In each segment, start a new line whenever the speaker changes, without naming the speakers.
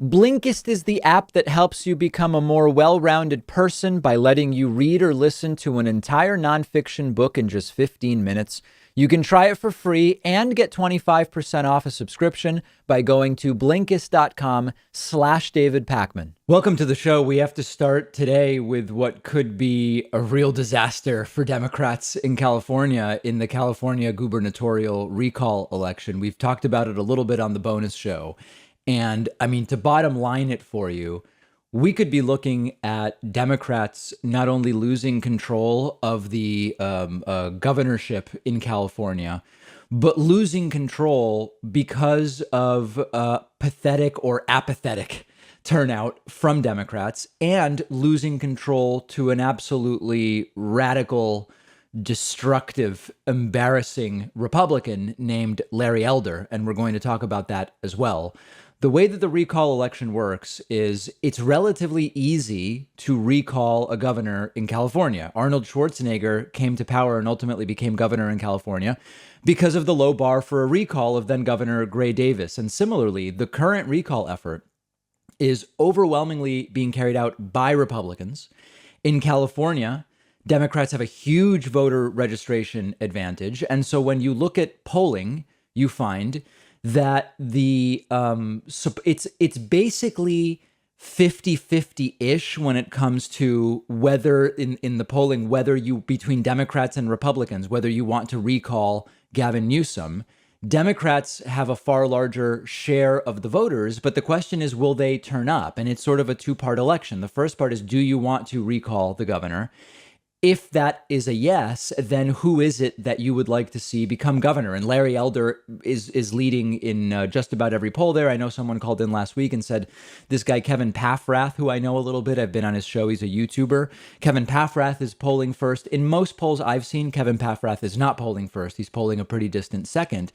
Blinkist is the app that helps you become a more well-rounded person by letting you read or listen to an entire nonfiction book in just 15 minutes. You can try it for free and get 25% off a subscription by going to Blinkist.com/David Pakman. Welcome to the show. We have to start today with what could be a real disaster for Democrats in California in the California gubernatorial recall election. We've talked about it a little bit on the bonus show. And I mean, to bottom line it for you, we could be looking at Democrats not only losing control of the governorship in California, but losing control because of pathetic or apathetic turnout from Democrats, and losing control to an absolutely radical, destructive, embarrassing Republican named Larry Elder. And we're going to talk about that as well. The way that the recall election works is it's relatively easy to recall a governor in California. Arnold Schwarzenegger came to power and ultimately became governor in California because of the low bar for a recall of then Governor Gray Davis. And similarly, the current recall effort is overwhelmingly being carried out by Republicans. In California, Democrats have a huge voter registration advantage. And so when you look at polling, you find that it's basically 50-50-ish when it comes to whether in the polling, whether you between Democrats and Republicans, whether you want to recall Gavin Newsom. Democrats have a far larger share of the voters, but the question is, will they turn up? And it's sort of a two-part election. The first part is, do you want to recall the governor? If that is a yes, then who is it that you would like to see become governor? And Larry Elder is leading in just about every poll there. I know someone called in last week and said this guy, Kevin Paffrath, who I know a little bit, I've been on his show. He's a YouTuber. Kevin Paffrath is polling first. In most polls I've seen, Kevin Paffrath is not polling first. He's polling a pretty distant second.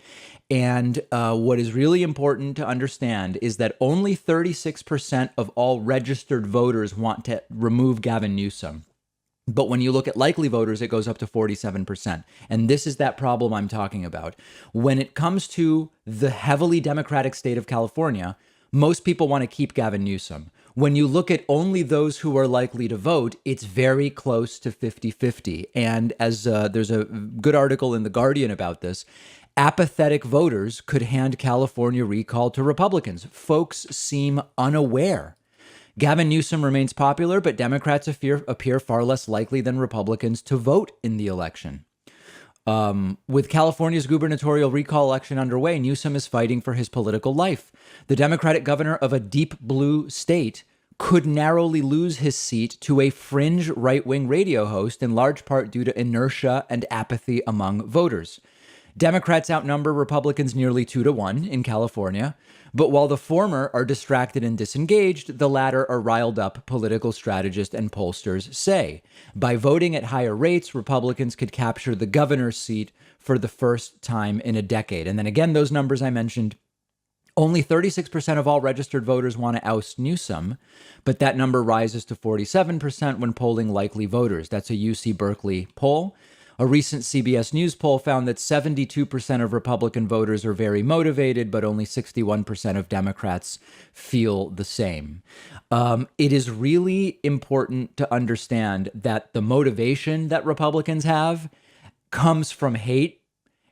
And what is really important to understand is that only 36% of all registered voters want to remove Gavin Newsom. But when you look at likely voters, it goes up to 47%. And this is that problem I'm talking about. When it comes to the heavily Democratic state of California, most people want to keep Gavin Newsom. When you look at only those who are likely to vote, it's very close to 50-50. And as there's a good article in The Guardian about this, apathetic voters could hand California recall to Republicans. Folks seem unaware. Gavin Newsom remains popular, but Democrats appear far less likely than Republicans to vote in the election. With California's gubernatorial recall election underway, Newsom is fighting for his political life. The Democratic governor of a deep blue state could narrowly lose his seat to a fringe right-wing radio host, in large part due to inertia and apathy among voters. Democrats outnumber Republicans nearly 2-1 in California, but while the former are distracted and disengaged, the latter are riled up, political strategists and pollsters say. By voting at higher rates, Republicans could capture the governor's seat for the first time in a decade. And then again, those numbers I mentioned, only 36% of all registered voters want to oust Newsom, but that number rises to 47% when polling likely voters. That's a UC Berkeley poll. A recent CBS News poll found that 72% of Republican voters are very motivated, but only 61% of Democrats feel the same. It is really important to understand that the motivation that Republicans have comes from hate.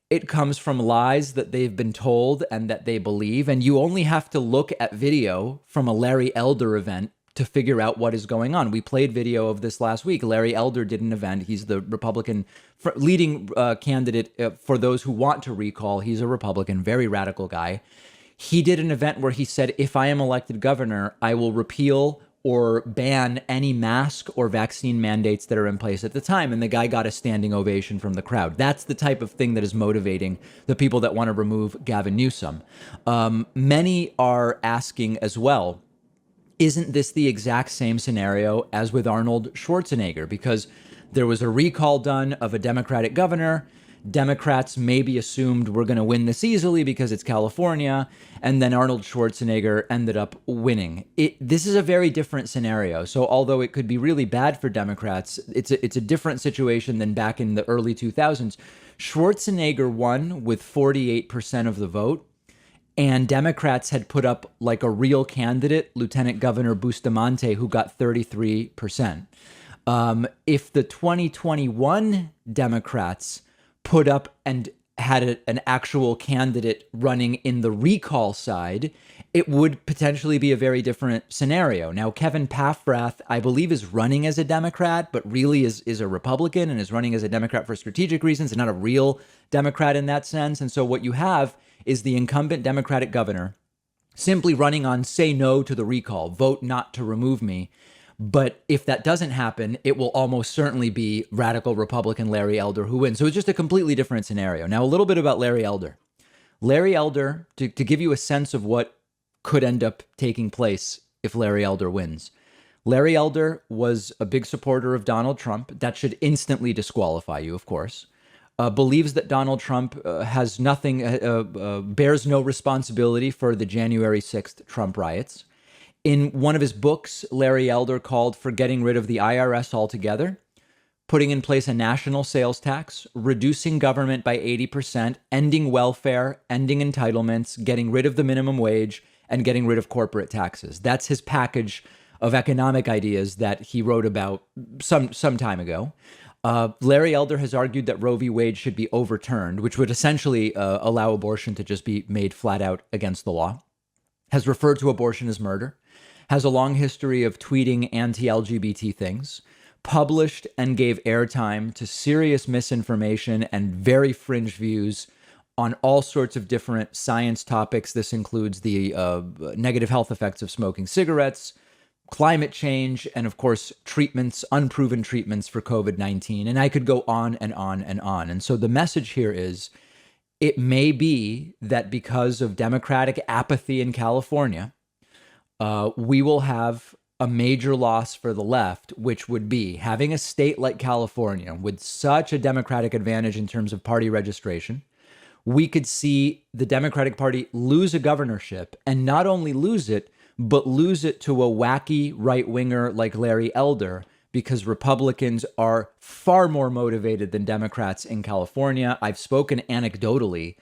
It comes from lies that they've been told and that they believe. And you only have to look at video from a Larry Elder event to figure out what is going on. We played video of this last week. Larry Elder did an event. He's the Republican leading candidate for those who want to recall. He's a Republican, very radical guy. He did an event where he said, if I am elected governor, I will repeal or ban any mask or vaccine mandates that are in place at the time. And the guy got a standing ovation from the crowd. That's the type of thing that is motivating the people that want to remove Gavin Newsom. Many are asking as well, isn't this the exact same scenario as with Arnold Schwarzenegger? Because there was a recall done of a Democratic governor. Democrats maybe assumed we're going to win this easily because it's California. And then Arnold Schwarzenegger ended up winning. This is a very different scenario. So although it could be really bad for Democrats, it's a different situation than back in the early 2000s. Schwarzenegger won with 48% of the vote. And Democrats had put up like a real candidate, Lieutenant Governor Bustamante, who got 33%. If the 2021 Democrats put up and had an actual candidate running in the recall side, it would potentially be a very different scenario. Now, Kevin Paffrath, I believe, is running as a Democrat, but really is a Republican and is running as a Democrat for strategic reasons and not a real Democrat in that sense. And so what you have is the incumbent Democratic governor simply running on say no to the recall, vote not to remove me. But if that doesn't happen, it will almost certainly be radical Republican Larry Elder who wins. So it's just a completely different scenario. Now, a little bit about Larry Elder. Larry Elder, to give you a sense of what could end up taking place if Larry Elder wins. Larry Elder was a big supporter of Donald Trump. That should instantly disqualify you, of course. Believes that Donald Trump has nothing, bears no responsibility for the January 6th Trump riots. In one of his books, Larry Elder called for getting rid of the IRS altogether, putting in place a national sales tax, reducing government by 80%, ending welfare, ending entitlements, getting rid of the minimum wage, and getting rid of corporate taxes. That's his package of economic ideas that he wrote about some time ago. Larry Elder has argued that Roe v. Wade should be overturned, which would essentially allow abortion to just be made flat out against the law, has referred to abortion as murder, has a long history of tweeting anti-LGBT things, published and gave airtime to serious misinformation and very fringe views on all sorts of different science topics. This includes the negative health effects of smoking cigarettes, climate change, and of course, treatments, unproven treatments for COVID-19. And I could go on and on and on. And so the message here is, it may be that because of Democratic apathy in California, we will have a major loss for the left, which would be having a state like California with such a Democratic advantage in terms of party registration. We could see the Democratic Party lose a governorship, and not only lose it, but lose it to a wacky right-winger like Larry Elder, because Republicans are far more motivated than Democrats in California. I've spoken anecdotally.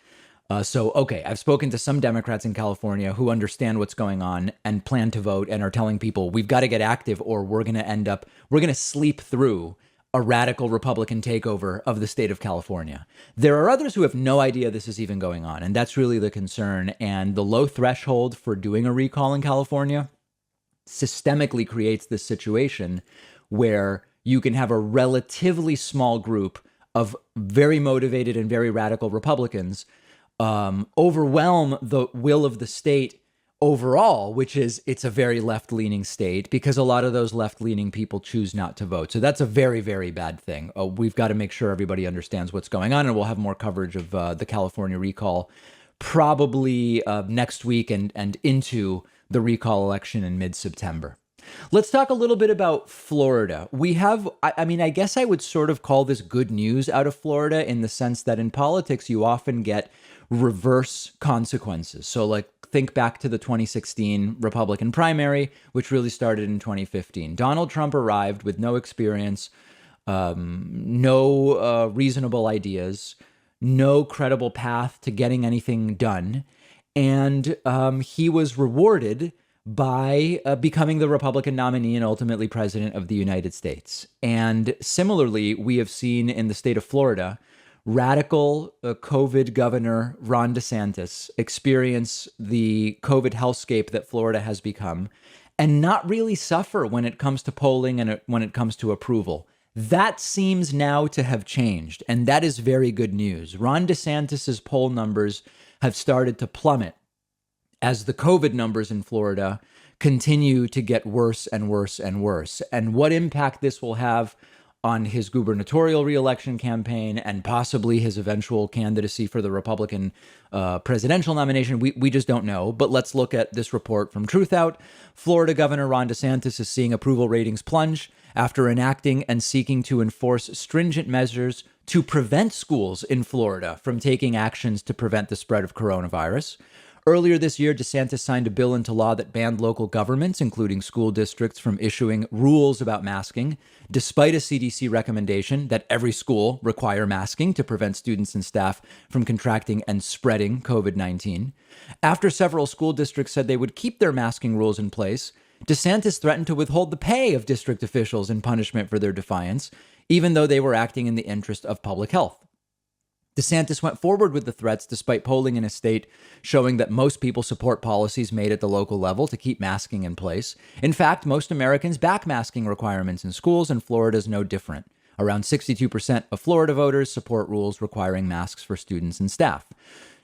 I've spoken to some Democrats in California who understand what's going on and plan to vote and are telling people we've got to get active or we're going to sleep through a radical Republican takeover of the state of California. There are others who have no idea this is even going on, and that's really the concern. And the low threshold for doing a recall in California systemically creates this situation where you can have a relatively small group of very motivated and very radical Republicans overwhelm the will of the state overall, which is it's a very left-leaning state because a lot of those left-leaning people choose not to vote. So that's a very, very bad thing. We've got to make sure everybody understands what's going on, and we'll have more coverage of the California recall probably next week and into the recall election in mid-September. Let's talk a little bit about Florida. We have, I guess I would sort of call this good news out of Florida in the sense that in politics, you often get reverse consequences. So like think back to the 2016 Republican primary, which really started in 2015. Donald Trump arrived with no experience, no reasonable ideas, no credible path to getting anything done. And he was rewarded by becoming the Republican nominee and ultimately president of the United States. And similarly, we have seen in the state of Florida, radical COVID governor Ron DeSantis experience the COVID hellscape that Florida has become and not really suffer when it comes to polling and when it comes to approval. That seems now to have changed, and that is very good news. Ron DeSantis's poll numbers have started to plummet as the COVID numbers in Florida continue to get worse and worse and worse. And what impact this will have on his gubernatorial reelection campaign and possibly his eventual candidacy for the Republican presidential nomination, we just don't know. But let's look at this report from Truthout. Florida Governor Ron DeSantis is seeing approval ratings plunge after enacting and seeking to enforce stringent measures to prevent schools in Florida from taking actions to prevent the spread of coronavirus. Earlier this year, DeSantis signed a bill into law that banned local governments, including school districts, from issuing rules about masking, despite a CDC recommendation that every school require masking to prevent students and staff from contracting and spreading COVID-19. After several school districts said they would keep their masking rules in place, DeSantis threatened to withhold the pay of district officials in punishment for their defiance, even though they were acting in the interest of public health. DeSantis went forward with the threats despite polling in his state showing that most people support policies made at the local level to keep masking in place. In fact, most Americans back masking requirements in schools, and Florida is no different. Around 62% of Florida voters support rules requiring masks for students and staff.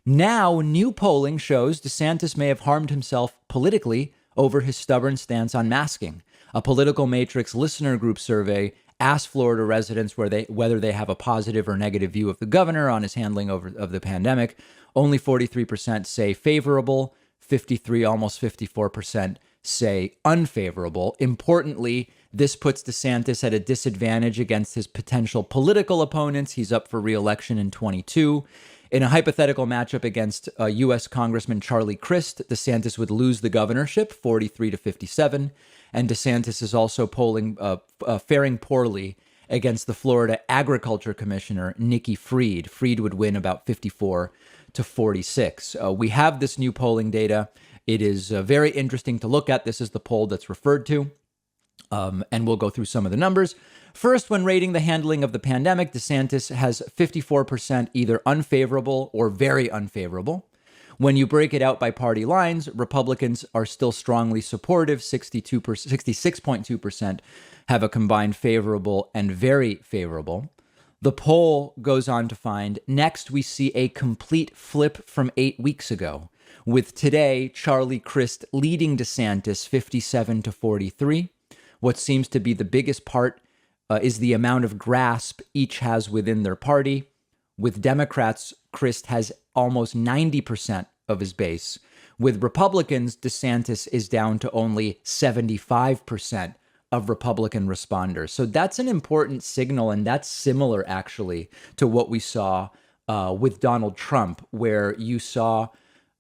Now, new polling shows DeSantis may have harmed himself politically over his stubborn stance on masking. A Political Matrix listener group survey asked Florida residents whether they have a positive or negative view of the governor on his handling of the pandemic. Only 43% say favorable, 53, almost 54% say unfavorable. Importantly, this puts DeSantis at a disadvantage against his potential political opponents. He's up for re-election in 22. In a hypothetical matchup against U.S. Congressman Charlie Crist, DeSantis would lose the governorship, 43 to 57. And DeSantis is also faring poorly against the Florida Agriculture Commissioner, Nikki Fried. Fried would win about 54 to 46. We have this new polling data. It is very interesting to look at. This is the poll that's referred to. And we'll go through some of the numbers. First, when rating the handling of the pandemic, DeSantis has 54% either unfavorable or very unfavorable. When you break it out by party lines, Republicans are still strongly supportive. 66.2% have a combined favorable and very favorable. The poll goes on to find, next we see a complete flip from 8 weeks ago, with today Charlie Crist leading DeSantis 57 to 43. What seems to be the biggest part is the amount of grasp each has within their party. With Democrats, Crist has almost 90% of his base. With Republicans, DeSantis is down to only 75% of Republican responders. So that's an important signal, and that's similar, actually, to what we saw with Donald Trump, where you saw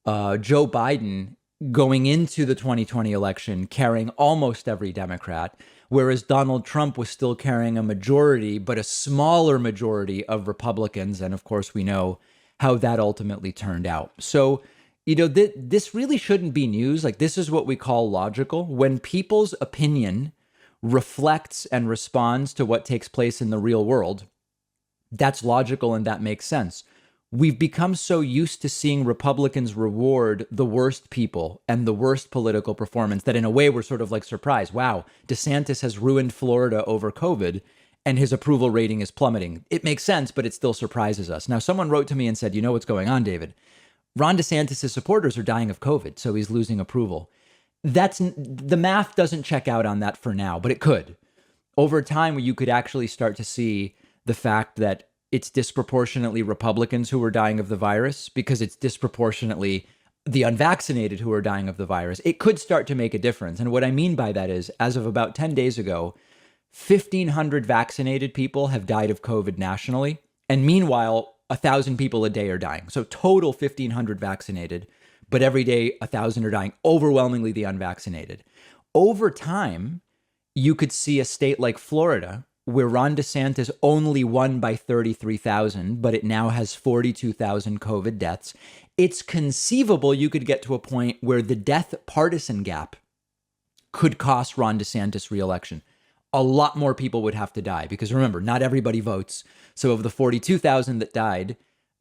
Joe Biden going into the 2020 election carrying almost every Democrat, whereas Donald Trump was still carrying a majority, but a smaller majority of Republicans. And of course, we know how that ultimately turned out. So, this really shouldn't be news. Like, this is what we call logical. When people's opinion reflects and responds to what takes place in the real world, that's logical and that makes sense. We've become so used to seeing Republicans reward the worst people and the worst political performance that in a way we're sort of like surprised. Wow, DeSantis has ruined Florida over COVID and his approval rating is plummeting. It makes sense, but it still surprises us. Now, someone wrote to me and said, you know what's going on, David? Ron DeSantis' supporters are dying of COVID, so he's losing approval. The math doesn't check out on that for now, but it could. Over time, you could actually start to see the fact that it's disproportionately Republicans who are dying of the virus because it's disproportionately the unvaccinated who are dying of the virus. It could start to make a difference. And what I mean by that is, as of about 10 days ago, 1,500 vaccinated people have died of COVID nationally. And meanwhile, 1,000 people a day are dying. So total 1,500 vaccinated, but every day 1,000 are dying, overwhelmingly the unvaccinated. Over time, you could see a state like Florida, where Ron DeSantis only won by 33,000, but it now has 42,000 COVID deaths. It's conceivable you could get to a point where the death partisan gap could cost Ron DeSantis re-election. A lot more people would have to die because remember, not everybody votes. So of the 42,000 that died,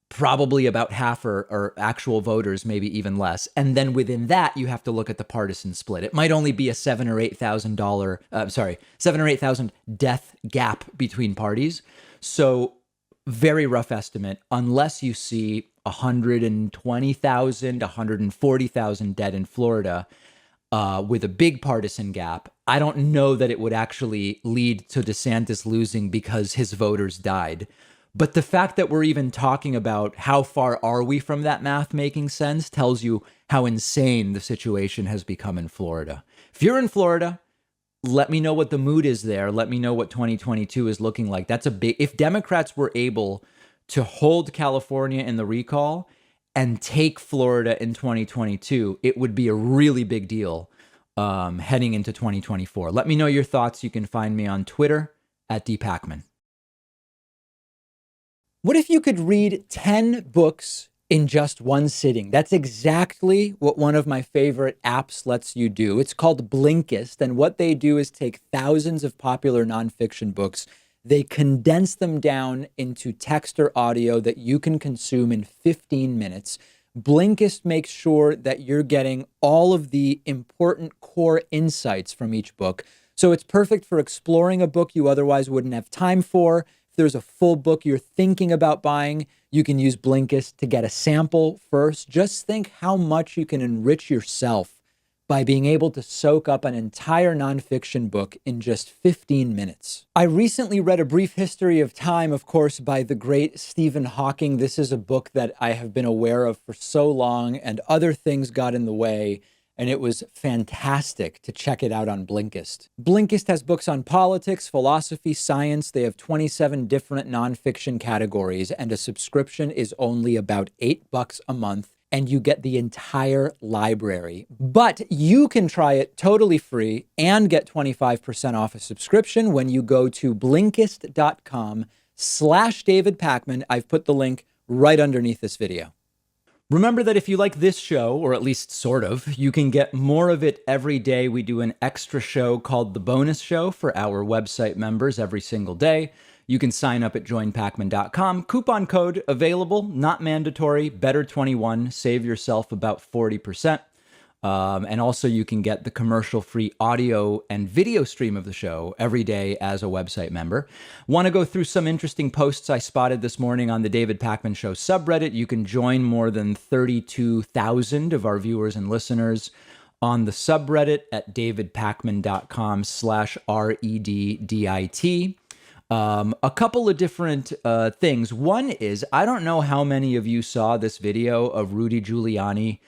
probably about half are actual voters, maybe even less. And then within that, you have to look at the partisan split. It might only be a $7,000 death gap between parties. So very rough estimate, unless you see 120,000, 140,000 dead in Florida with a big partisan gap, I don't know that it would actually lead to DeSantis losing because his voters died. But the fact that we're even talking about how far are we from that math making sense tells you how insane the situation has become in Florida. If you're in Florida, let me know what the mood is there. Let me know what 2022 is looking like. That's a big, if Democrats were able to hold California in the recall and take Florida in 2022, it would be a really big deal heading into 2024. Let me know your thoughts. You can find me on Twitter at dpacman. What if you could read 10 books in just one sitting? That's exactly what one of my favorite apps lets you do. It's called Blinkist. And what they do is take thousands of popular nonfiction books. They condense them down into text or audio that you can consume in 15 minutes. Blinkist makes sure that you're getting all of the important core insights from each book. So it's perfect for exploring a book you otherwise wouldn't have time for. If there's a full book you're thinking about buying, you can use Blinkist to get a sample first. Just think how much you can enrich yourself by being able to soak up an entire nonfiction book in just 15 minutes. I recently read A Brief History of Time, of course, by the great Stephen Hawking. This is a book that I have been aware of for so long, and other things got in the way, and it was fantastic to check it out on Blinkist. Blinkist has books on politics, philosophy, science. They have 27 different nonfiction categories, and a subscription is only about $8 a month, and you get the entire library. But you can try it totally free and get 25% off a subscription when you go to Blinkist.com/David Pakman. I've put the link right underneath this video. Remember that if you like this show, or at least sort of, you can get more of it every day. We do an extra show called The Bonus Show for our website members every single day. You can sign up at joinpakman.com. Coupon code available, not mandatory, better21. Save yourself about 40%. And also you can get the commercial-free audio and video stream of the show every day as a website member. Want to go through some interesting posts I spotted this morning on the David Pakman Show subreddit? You can join more than 32,000 of our viewers and listeners on the subreddit at davidpakman.com/REDDIT. A couple of different things. One is, I don't know how many of you saw this video of Rudy Giuliani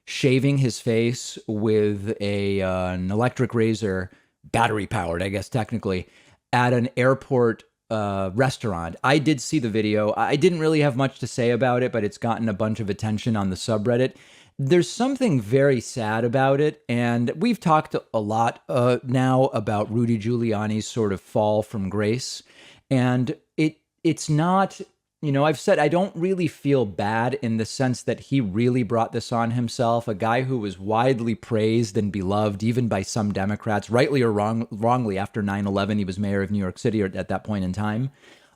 shaving his face with an electric razor, battery powered, I guess, technically, at an airport restaurant. I did see the video. I didn't really have much to say about it, but it's gotten a bunch of attention on the subreddit. There's something very sad about it, and we've talked a lot now about Rudy Giuliani's sort of fall from grace, and it's not, you know, I've said I don't really feel bad in the sense that he really brought this on himself, a guy who was widely praised and beloved even by some Democrats, rightly or wrongly. After 9/11, he was mayor of New York City at that point in time,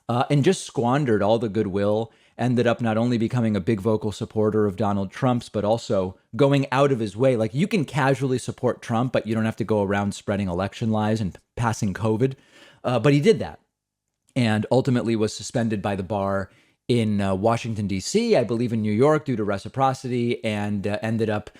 and just squandered all the goodwill. Ended up not only becoming a big vocal supporter of Donald Trump's, but also going out of his way. Like, you can casually support Trump, but you don't have to go around spreading election lies and passing COVID. But he did that, and ultimately was suspended by the bar in Washington, D.C., I believe in New York, due to reciprocity, and ended up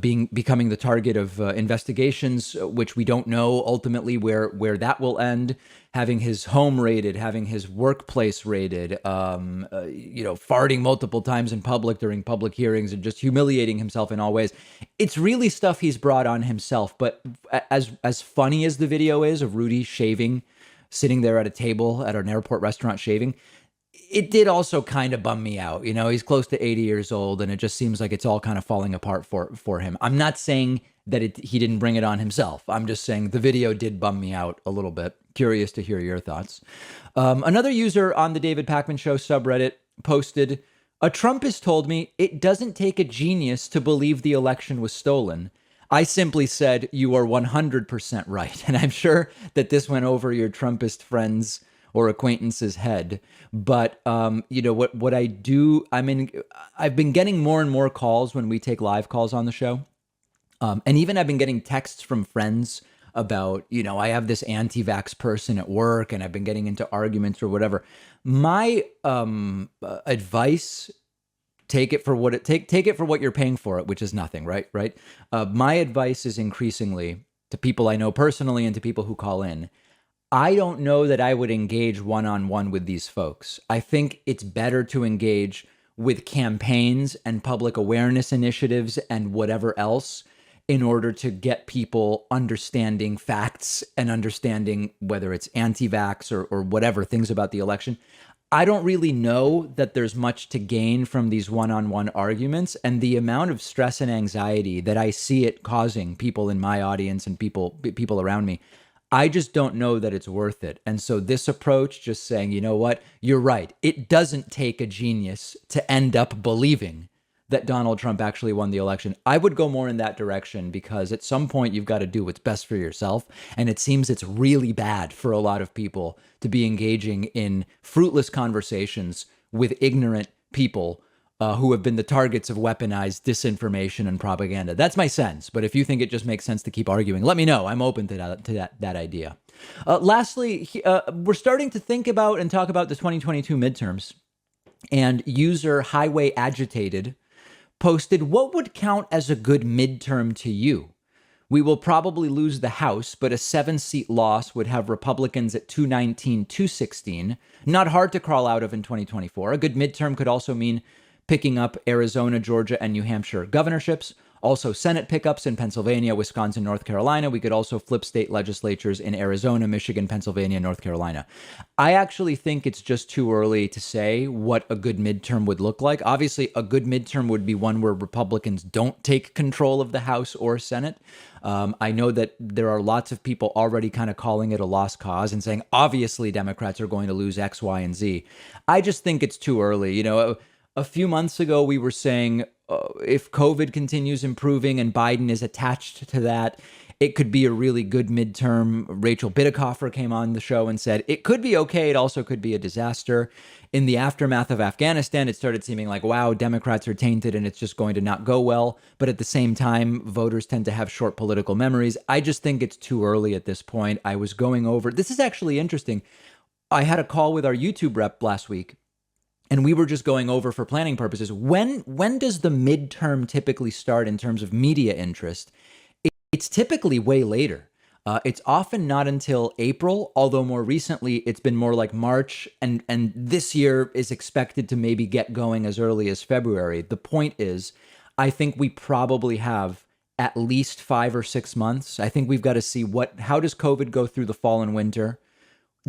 becoming the target of investigations, which we don't know ultimately where that will end. Having his home raided, having his workplace raided, farting multiple times in public during public hearings, and just humiliating himself in all ways. It's really stuff he's brought on himself. But as funny as the video is of Rudy shaving, sitting there at a table at an airport restaurant shaving, it did also kind of bum me out. You know, he's close to 80 years old, and it just seems like it's all kind of falling apart for him. I'm not saying that he didn't bring it on himself. I'm just saying the video did bum me out a little bit. Curious to hear your thoughts. Another user on the David Pakman Show subreddit posted, "A Trumpist told me it doesn't take a genius to believe the election was stolen. I simply said, you are 100% right." And I'm sure that this went over your Trumpist friends or acquaintance's head. But, what I do, I've been getting more and more calls when we take live calls on the show. And even I've been getting texts from friends about, I have this anti-vax person at work and I've been getting into arguments or whatever. My advice, take it for what you're paying for it, which is nothing, right? My advice is increasingly to people I know personally and to people who call in, I don't know that I would engage one-on-one with these folks. I think it's better to engage with campaigns and public awareness initiatives and whatever else in order to get people understanding facts and understanding whether it's anti-vax or whatever things about the election. I don't really know that there's much to gain from these one-on-one arguments, and the amount of stress and anxiety that I see it causing people in my audience and people around me, I just don't know that it's worth it. And so this approach, just saying, you know what, you're right. It doesn't take a genius to end up believing that Donald Trump actually won the election. I would go more in that direction, because at some point you've got to do what's best for yourself. And it seems it's really bad for a lot of people to be engaging in fruitless conversations with ignorant people who have been the targets of weaponized disinformation and propaganda. That's my sense. But if you think it just makes sense to keep arguing, let me know. I'm open to that idea. Lastly, we're starting to think about and talk about the 2022 midterms. And user Highway Agitated posted, what would count as a good midterm to you? We will probably lose the House, but a 7-seat loss would have Republicans at 219, 216. Not hard to crawl out of in 2024. A good midterm could also mean picking up Arizona, Georgia, and New Hampshire governorships. Also Senate pickups in Pennsylvania, Wisconsin, North Carolina. We could also flip state legislatures in Arizona, Michigan, Pennsylvania, North Carolina. I actually think it's just too early to say what a good midterm would look like. Obviously, a good midterm would be one where Republicans don't take control of the House or Senate. I know that there are lots of people already kind of calling it a lost cause and saying, obviously, Democrats are going to lose X, Y, and Z. I just think it's too early. You know, a few months ago, we were saying if COVID continues improving and Biden is attached to that, it could be a really good midterm. Rachel Bidikofer came on the show and said it could be okay. It also could be a disaster. In the aftermath of Afghanistan, it started seeming like, wow, Democrats are tainted and it's just going to not go well. But at the same time, voters tend to have short political memories. I just think it's too early at this point. I was going over, this is actually interesting. I had a call with our YouTube rep last week, and we were just going over for planning purposes. When does the midterm typically start in terms of media interest? It's typically way later. It's often not until April, although more recently it's been more like March, and this year is expected to maybe get going as early as February. The point is, I think we probably have at least 5 or 6 months. I think we've got to see how does COVID go through the fall and winter?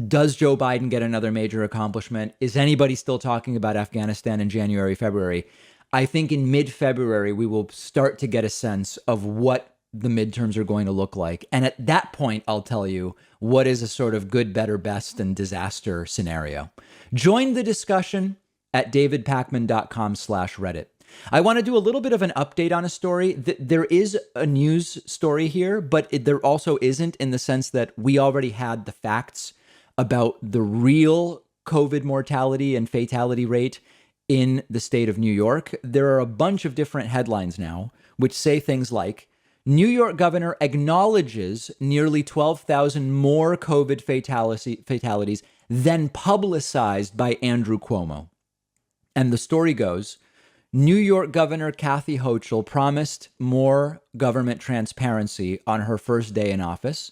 Does Joe Biden get another major accomplishment? Is anybody still talking about Afghanistan in January, February? I think in mid-February, we will start to get a sense of what the midterms are going to look like. And at that point, I'll tell you what is a sort of good, better, best, and disaster scenario. Join the discussion at davidpakman.com/Reddit. I want to do a little bit of an update on a story. There is a news story here, but there also isn't, in the sense that we already had the facts about the real COVID mortality and fatality rate in the state of New York. There are a bunch of different headlines now which say things like, New York governor acknowledges nearly 12,000 more COVID fatalities than publicized by Andrew Cuomo. And the story goes, New York Governor Kathy Hochul promised more government transparency on her first day in office.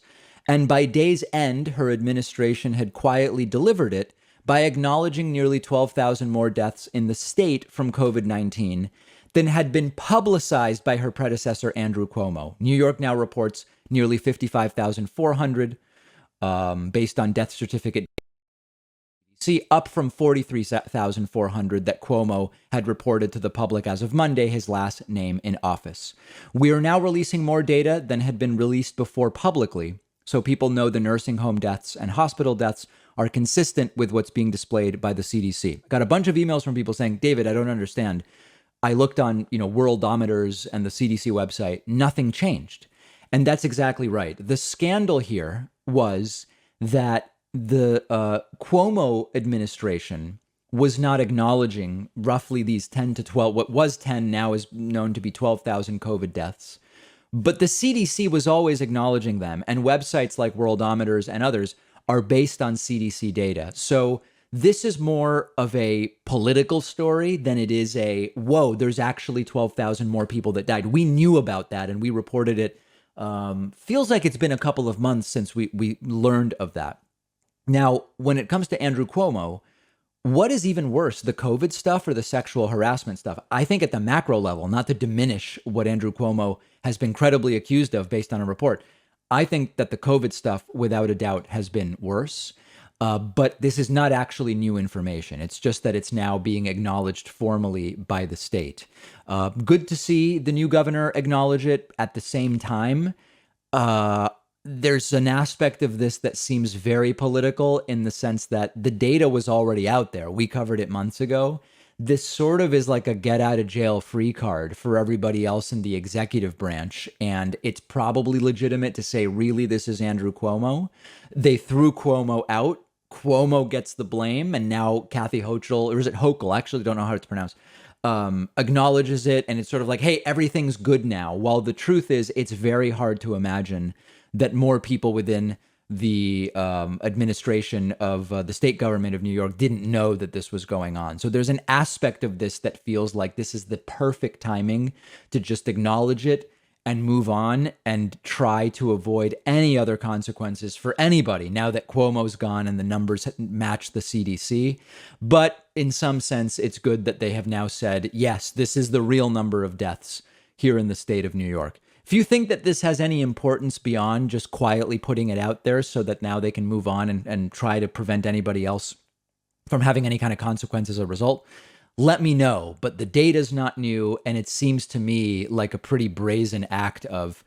And by day's end, her administration had quietly delivered it by acknowledging nearly 12,000 more deaths in the state from COVID-19 than had been publicized by her predecessor, Andrew Cuomo. New York now reports nearly 55,400 based on death certificate, up from 43,400 that Cuomo had reported to the public as of Monday, his last name in office. We are now releasing more data than had been released before publicly, so people know the nursing home deaths and hospital deaths are consistent with what's being displayed by the CDC. Got a bunch of emails from people saying, David, I don't understand. I looked on, Worldometers and the CDC website, nothing changed. And that's exactly right. The scandal here was that the Cuomo administration was not acknowledging roughly these 10 to 12, what was 10 now is known to be 12,000 COVID deaths. But the CDC was always acknowledging them, and websites like Worldometers and others are based on CDC data. So this is more of a political story than it is there's actually 12,000 more people that died. We knew about that and we reported it. Feels like it's been a couple of months since we learned of that. Now, when it comes to Andrew Cuomo, what is even worse, the COVID stuff or the sexual harassment stuff? I think at the macro level, not to diminish what Andrew Cuomo has been credibly accused of based on a report, I think that the COVID stuff, without a doubt, has been worse. But this is not actually new information. It's just that it's now being acknowledged formally by the state. Good to see the new governor acknowledge it. At the same time, there's an aspect of this that seems very political in the sense that the data was already out there. We covered it months ago. This sort of is like a get out of jail free card for everybody else in the executive branch. And it's probably legitimate to say, really, this is Andrew Cuomo. They threw Cuomo out. Cuomo gets the blame. And now Kathy Hochul, or is it Hochul? I actually don't know how it's pronounced. Acknowledges it. And it's sort of like, hey, everything's good now. While the truth is, it's very hard to imagine that more people within the administration of the state government of New York didn't know that this was going on. So there's an aspect of this that feels like this is the perfect timing to just acknowledge it and move on and try to avoid any other consequences for anybody now that Cuomo's gone and the numbers match the CDC. But in some sense, it's good that they have now said, yes, this is the real number of deaths here in the state of New York. If you think that this has any importance beyond just quietly putting it out there so that now they can move on and try to prevent anybody else from having any kind of consequence as a result, let me know. But the data's not new, and it seems to me like a pretty brazen act of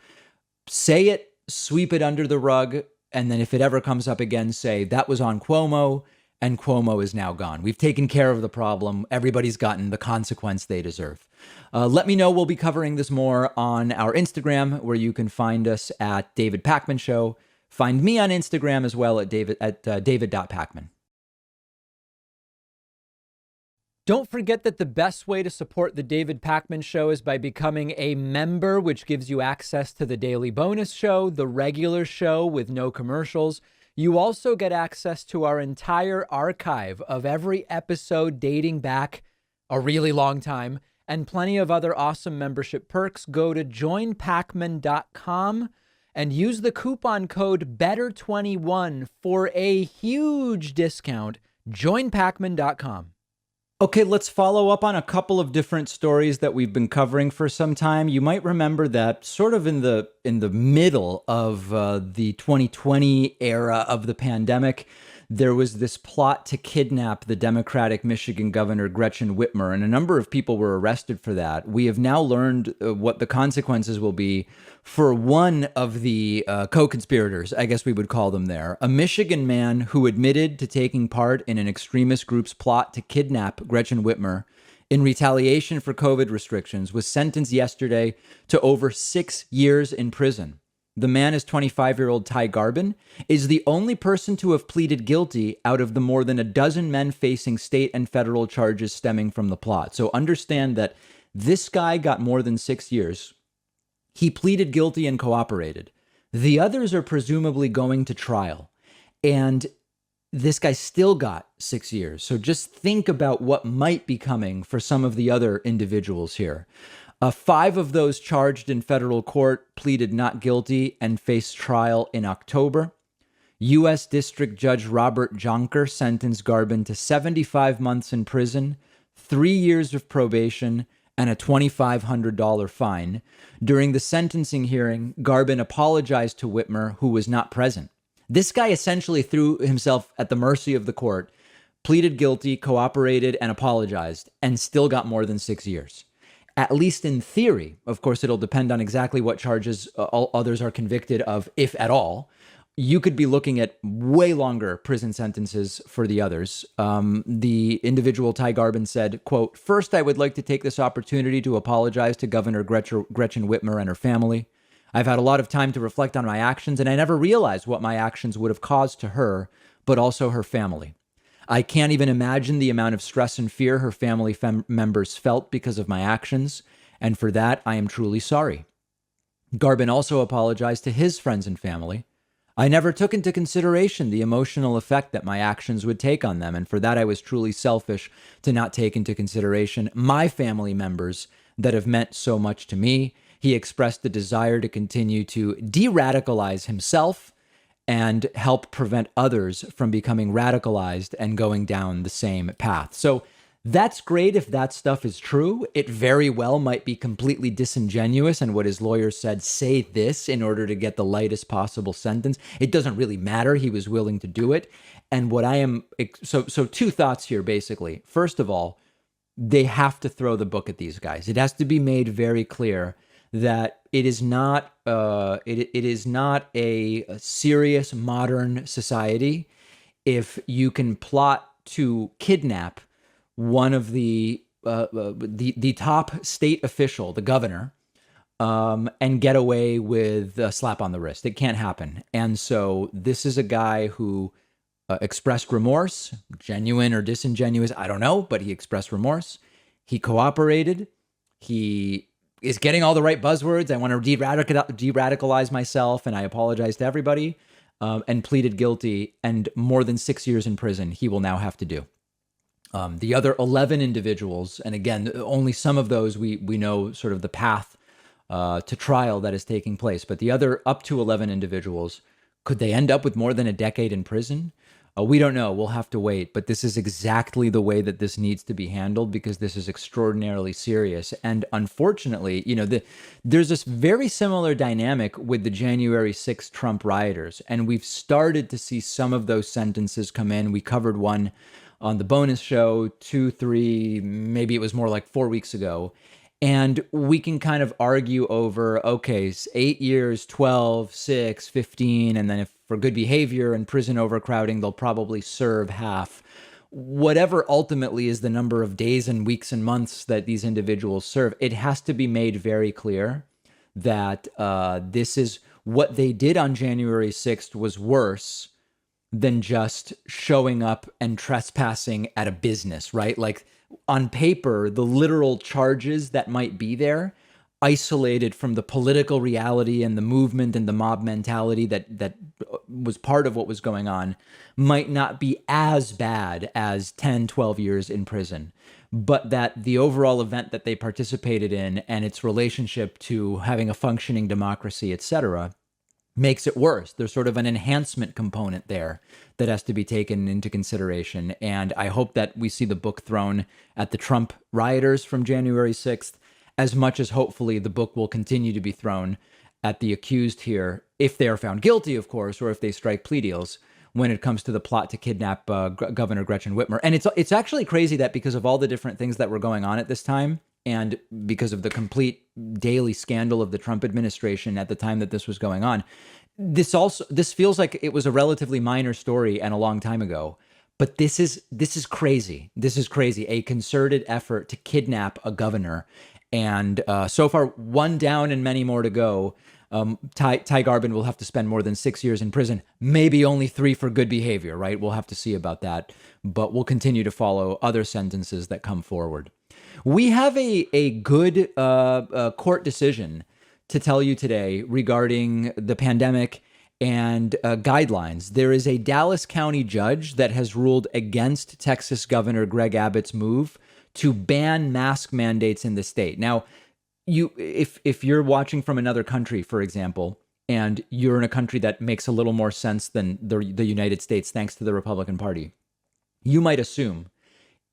say it, sweep it under the rug, and then if it ever comes up again, say that was on Cuomo, and Cuomo is now gone. We've taken care of the problem. Everybody's gotten the consequence they deserve. Let me know. We'll be covering this more on our Instagram, where you can find us at David Pakman Show. Find me on Instagram as well at david.pakman. Don't forget that the best way to support the David Pakman Show is by becoming a member, which gives you access to the daily bonus show, the regular show with no commercials. You also get access to our entire archive of every episode dating back a really long time and plenty of other awesome membership perks. Go to joinpakman.com and use the coupon code BETTER21 for a huge discount. Joinpakman.com. Okay, let's follow up on a couple of different stories that we've been covering for some time. You might remember that sort of in the middle of the 2020 era of the pandemic, there was this plot to kidnap the Democratic Michigan Governor Gretchen Whitmer, and a number of people were arrested for that. We have now learned what the consequences will be for one of the co-conspirators, I guess we would call them there, a Michigan man who admitted to taking part in an extremist group's plot to kidnap Gretchen Whitmer in retaliation for COVID restrictions, was sentenced yesterday to over 6 years in prison. The man is 25-year-old Ty Garbin, is the only person to have pleaded guilty out of the more than a dozen men facing state and federal charges stemming from the plot. So understand that this guy got more than 6 years. He pleaded guilty and cooperated. The others are presumably going to trial. And this guy still got 6 years. So just think about what might be coming for some of the other individuals here. 5 of those charged in federal court pleaded not guilty and faced trial in October. U.S. District Judge Robert Jonker sentenced Garbin to 75 months in prison, 3 years of probation, and a $2,500 fine. During the sentencing hearing, Garbin apologized to Whitmer, who was not present. This guy essentially threw himself at the mercy of the court, pleaded guilty, cooperated, and apologized, and still got more than 6 years. At least in theory. Of course, it'll depend on exactly what charges all others are convicted of, if at all. You could be looking at way longer prison sentences for the others. The individual, Ty Garbin, said, quote, "First, I would like to take this opportunity to apologize to Governor Gretchen Whitmer and her family. I've had a lot of time to reflect on my actions, and I never realized what my actions would have caused to her, but also her family. I can't even imagine the amount of stress and fear her family members felt because of my actions, and for that, I am truly sorry." Garbin also apologized to his friends and family. "I never took into consideration the emotional effect that my actions would take on them, and for that I was truly selfish to not take into consideration my family members that have meant so much to me." He expressed the desire to continue to de-radicalize himself and help prevent others from becoming radicalized and going down the same path. So That's great if that stuff is true. It very well might be completely disingenuous, and what his lawyers said, say this in order to get the lightest possible sentence. It doesn't really matter. He was willing to do it. And what I am, so two thoughts here, basically. First of all, they have to throw the book at these guys. It has to be made very clear that it is not it is not a serious modern society if you can plot to kidnap one of the top state official, the governor, and get away with a slap on the wrist. It can't happen. And so this is a guy who expressed remorse, genuine or disingenuous, I don't know, but he expressed remorse. He cooperated. He is getting all the right buzzwords. I want to de-radicalize myself, and I apologize to everybody, and pleaded guilty, and more than 6 years in prison he will now have to do. The other 11 individuals, and again, only some of those we know sort of the path to trial that is taking place, but the other up to 11 individuals, could they end up with more than a decade in prison? We don't know. We'll have to wait. But this is exactly the way that this needs to be handled, because this is extraordinarily serious. And unfortunately, there's this very similar dynamic with the January 6th Trump rioters. And we've started to see some of those sentences come in. We covered one on the bonus show 2, 3, maybe it was more like 4 weeks ago. And we can kind of argue over, okay, 8 years, 12, 6, 15, and then if for good behavior and prison overcrowding, they'll probably serve half. Whatever ultimately is the number of days and weeks and months that these individuals serve, it has to be made very clear that this is what they did on January 6th was worse than just showing up and trespassing at a business, right? Like on paper, the literal charges that might be there, isolated from the political reality and the movement and the mob mentality that was part of what was going on, might not be as bad as 10, 12 years in prison. But that the overall event that they participated in and its relationship to having a functioning democracy, et cetera, makes it worse. There's sort of an enhancement component there that has to be taken into consideration. And I hope that we see the book thrown at the Trump rioters from January 6th, as much as hopefully the book will continue to be thrown at the accused here, if they are found guilty, of course, or if they strike plea deals, when it comes to the plot to kidnap Governor Gretchen Whitmer. And it's actually crazy that because of all the different things that were going on at this time, and because of the complete daily scandal of the Trump administration at the time that this was going on, this feels like it was a relatively minor story and a long time ago. But this is crazy. This is crazy. A concerted effort to kidnap a governor. And so far, one down and many more to go. Ty Garbin will have to spend more than 6 years in prison, maybe only 3 for good behavior, right? We'll have to see about that. But we'll continue to follow other sentences that come forward. We have a good court decision to tell you today regarding the pandemic and guidelines. There is a Dallas County judge that has ruled against Texas Governor Greg Abbott's move to ban mask mandates in the state. Now, if you're watching from another country, for example, and you're in a country that makes a little more sense than the United States, thanks to the Republican Party, you might assume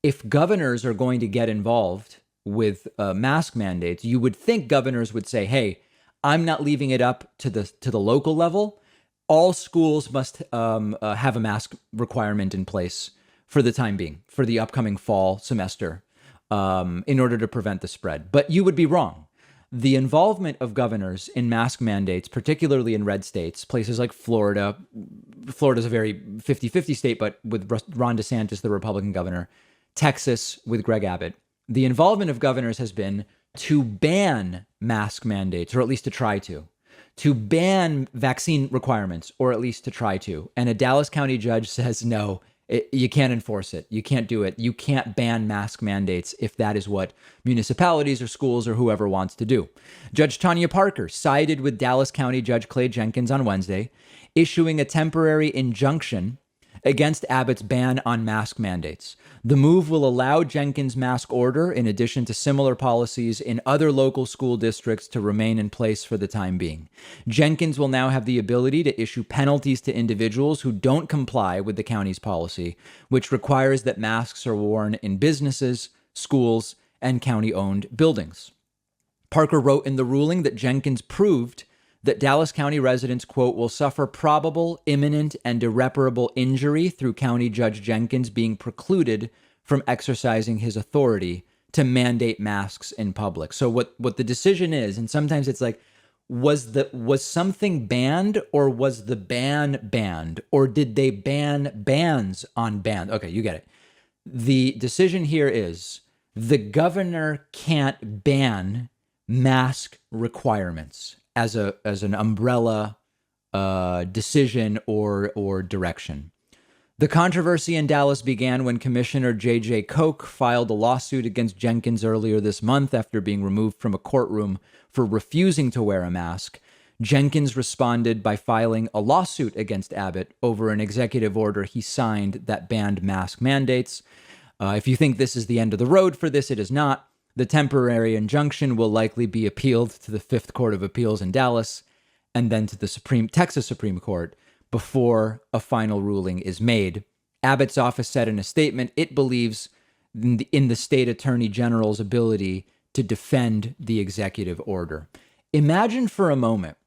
if governors are going to get involved with mask mandates, you would think governors would say, hey, I'm not leaving it up to the local level. All schools must have a mask requirement in place for the time being, for the upcoming fall semester, in order to prevent the spread. But you would be wrong. The involvement of governors in mask mandates, particularly in red states, places like Florida. Florida's a very 50-50 state, but with Ron DeSantis, the Republican governor, Texas with Greg Abbott, the involvement of governors has been to ban mask mandates, or at least to try to ban vaccine requirements, or at least to try to. And a Dallas County judge says, no, you can't enforce it. You can't do it. You can't ban mask mandates if that is what municipalities or schools or whoever wants to do. Judge Tanya Parker sided with Dallas County Judge Clay Jenkins on Wednesday, issuing a temporary injunction against Abbott's ban on mask mandates. The move will allow Jenkins' mask order, in addition to similar policies in other local school districts, to remain in place for the time being. Jenkins will now have the ability to issue penalties to individuals who don't comply with the county's policy, which requires that masks are worn in businesses, schools, and county-owned buildings. Parker wrote in the ruling that Jenkins proved that Dallas County residents, quote, will suffer probable, imminent, and irreparable injury through County Judge Jenkins being precluded from exercising his authority to mandate masks in public. So what the decision is, and sometimes it's like, was something banned, or was the ban banned, or did they ban bans on bans? Okay, you get it. The decision here is the governor can't ban mask requirements as an umbrella decision or direction. The controversy in Dallas began when Commissioner J.J. Koch filed a lawsuit against Jenkins earlier this month after being removed from a courtroom for refusing to wear a mask. Jenkins responded by filing a lawsuit against Abbott over an executive order he signed that banned mask mandates. If you think this is the end of the road for this, it is not. The temporary injunction will likely be appealed to the Fifth Court of Appeals in Dallas and then to the Texas Supreme Court before a final ruling is made. Abbott's office said in a statement it believes in the state attorney general's ability to defend the executive order. Imagine for a moment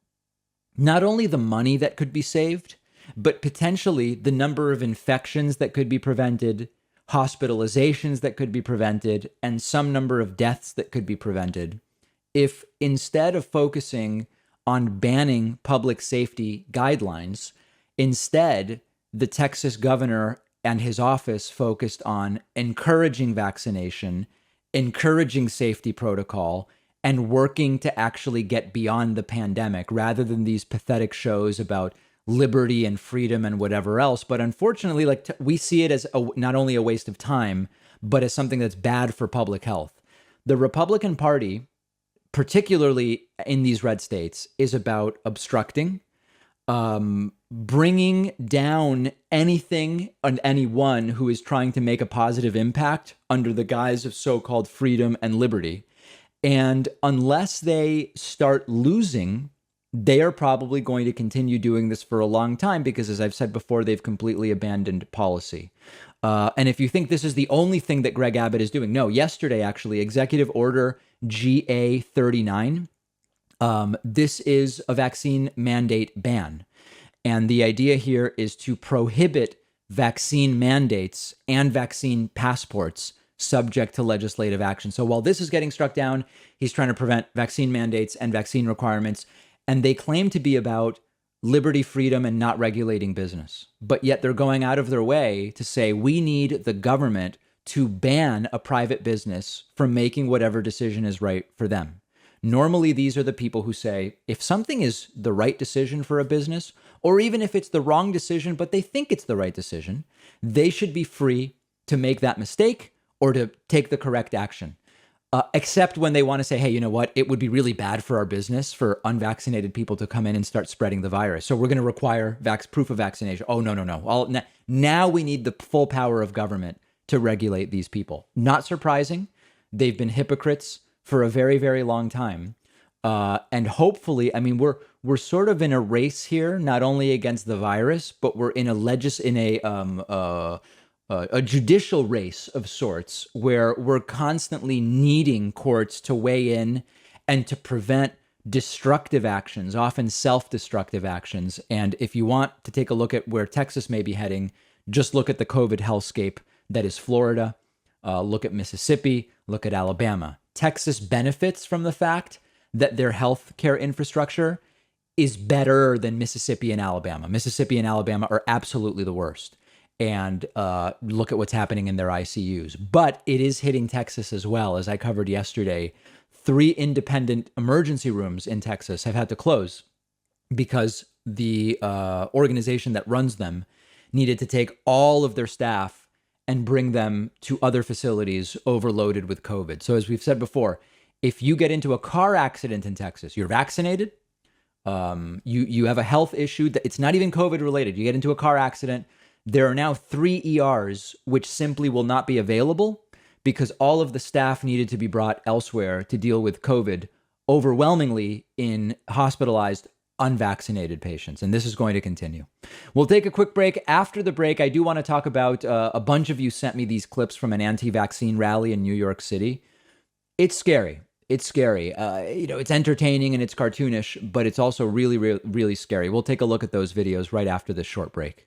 not only the money that could be saved, but potentially the number of infections that could be prevented, hospitalizations that could be prevented, and some number of deaths that could be prevented if, instead of focusing on banning public safety guidelines, instead the Texas governor and his office focused on encouraging vaccination, encouraging safety protocol, and working to actually get beyond the pandemic, rather than these pathetic shows about liberty and freedom and whatever else. But unfortunately, we see it as not only a waste of time, but as something that's bad for public health. The Republican Party, particularly in these red states, is about obstructing, bringing down anything and anyone who is trying to make a positive impact under the guise of so-called freedom and liberty. And unless they start losing, they are probably going to continue doing this for a long time because, as I've said before, they've completely abandoned policy. And if you think this is the only thing that Greg Abbott is doing, no, yesterday, actually, Executive Order GA 39, this is a vaccine mandate ban. And the idea here is to prohibit vaccine mandates and vaccine passports subject to legislative action. So while this is getting struck down, he's trying to prevent vaccine mandates and vaccine requirements. And they claim to be about liberty, freedom, and not regulating business. But yet they're going out of their way to say we need the government to ban a private business from making whatever decision is right for them. Normally, these are the people who say, if something is the right decision for a business, or even if it's the wrong decision, but they think it's the right decision, they should be free to make that mistake or to take the correct action. Except when they want to say, hey, you know what? It would be really bad for our business for unvaccinated people to come in and start spreading the virus. So we're going to require proof of vaccination. Oh, no. Now we need the full power of government to regulate these people. Not surprising. They've been hypocrites for a very, very long time. And hopefully, I mean, we're sort of in a race here, not only against the virus, but we're in a judicial race of sorts where we're constantly needing courts to weigh in and to prevent destructive actions, often self-destructive actions. And if you want to take a look at where Texas may be heading, just look at the COVID hellscape that is Florida, look at Mississippi, look at Alabama. Texas benefits from the fact that their healthcare infrastructure is better than Mississippi and Alabama. Mississippi and Alabama are absolutely the worst. And look at what's happening in their ICUs. But it is hitting Texas as well. As I covered yesterday, 3 independent emergency rooms in Texas have had to close because the organization that runs them needed to take all of their staff and bring them to other facilities overloaded with COVID. So as we've said before, if you get into a car accident in Texas, you're vaccinated, you have a health issue that it's not even COVID related. You get into a car accident, There are now 3 ERs which simply will not be available because all of the staff needed to be brought elsewhere to deal with COVID, overwhelmingly in hospitalized unvaccinated patients. And this is going to continue. We'll take a quick break. After the break, I do want to talk about a bunch of you sent me these clips from an anti-vaccine rally in New York City. It's scary. It's scary. It's entertaining and it's cartoonish, but it's also really, really, really scary. We'll take a look at those videos right after this short break.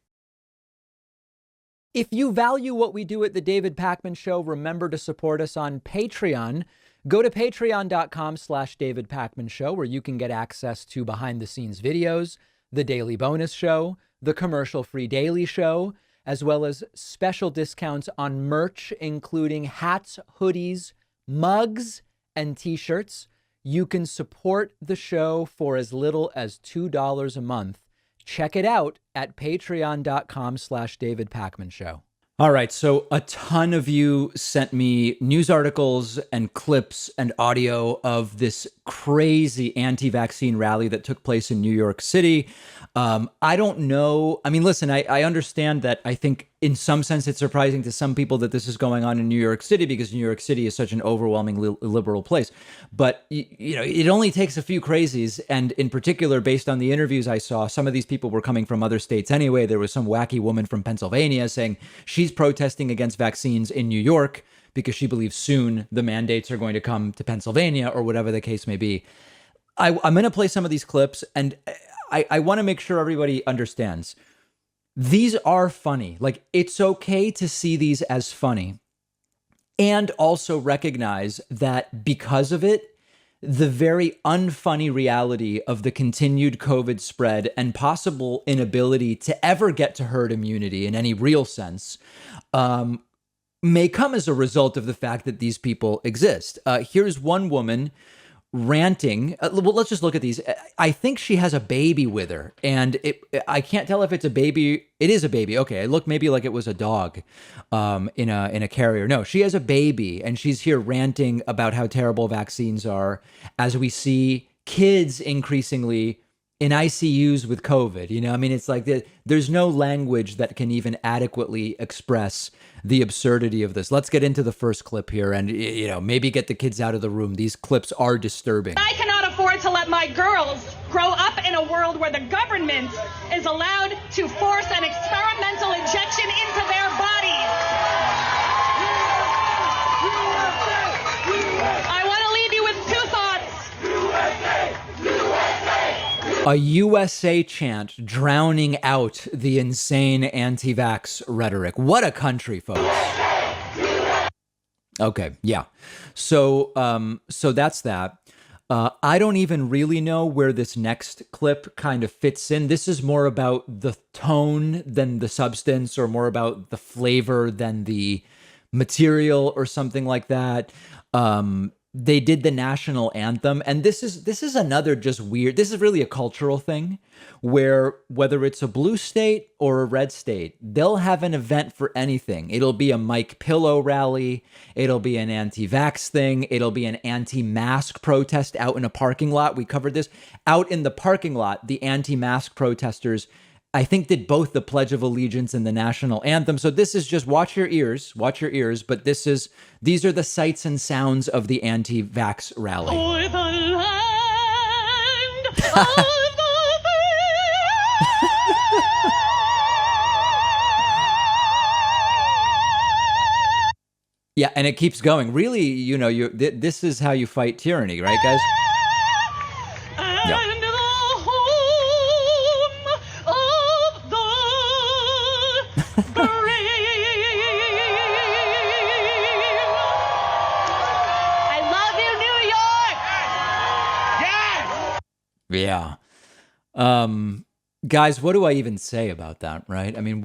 If you value what we do at The David Pakman Show, remember to support us on Patreon. Go to patreon.com/David Pakman Show, where you can get access to behind-the-scenes videos, the Daily Bonus Show, the commercial-free Daily Show, as well as special discounts on merch, including hats, hoodies, mugs, and t-shirts. You can support the show for as little as $2 a month. Check it out at patreon.com/David Pakman Show. All right, so a ton of you sent me news articles and clips and audio of this crazy anti-vaccine rally that took place in New York City. I don't know. I mean, listen, I understand that. I think in some sense it's surprising to some people that this is going on in New York City because New York City is such an overwhelmingly liberal place. But, it only takes a few crazies. And in particular, based on the interviews I saw, some of these people were coming from other states anyway. There was some wacky woman from Pennsylvania saying she's protesting against vaccines in New York because she believes soon the mandates are going to come to Pennsylvania or whatever the case may be. I'm going to play some of these clips, and I want to make sure everybody understands. These are funny. Like, it's okay to see these as funny and also recognize that because of it, the very unfunny reality of the continued COVID spread and possible inability to ever get to herd immunity in any real sense may come as a result of the fact that these people exist. Here's one woman ranting. Well, let's just look at these. I think she has a baby with her, and I can't tell if it's a baby. It is a baby. Okay, it looked maybe like it was a dog in a carrier. No, she has a baby, and she's here ranting about how terrible vaccines are as we see kids increasingly in ICUs with COVID. I mean, it's like there's no language that can even adequately express the absurdity of this. Let's get into the first clip here and, maybe get the kids out of the room. These clips are disturbing.
I cannot afford to let my girls grow up in a world where the government is allowed to force an experimental injection into their bodies. I want to leave you with 2 thoughts.
A USA chant drowning out the insane anti-vax rhetoric. What a country, folks. Okay, yeah. So that's that. I don't even really know where this next clip kind of fits in. This is more about the tone than the substance, or more about the flavor than the material or something like that. They did the national anthem, and this is another just weird. This is really a cultural thing where whether it's a blue state or a red state, they'll have an event for anything. It'll be a Mike Pillow rally. It'll be an anti-vax thing. It'll be an anti-mask protest out in a parking lot. We covered this. Out in the parking lot, the anti-mask protesters, I think, did both the Pledge of Allegiance and the national anthem. So this is just watch your ears, but these are the sights and sounds of the anti-vax rally.
For the land of the
Yeah, and it keeps going. Really, this is how you fight tyranny, right, guys? Yeah. Yeah. Guys, what do I even say about that, right? I mean,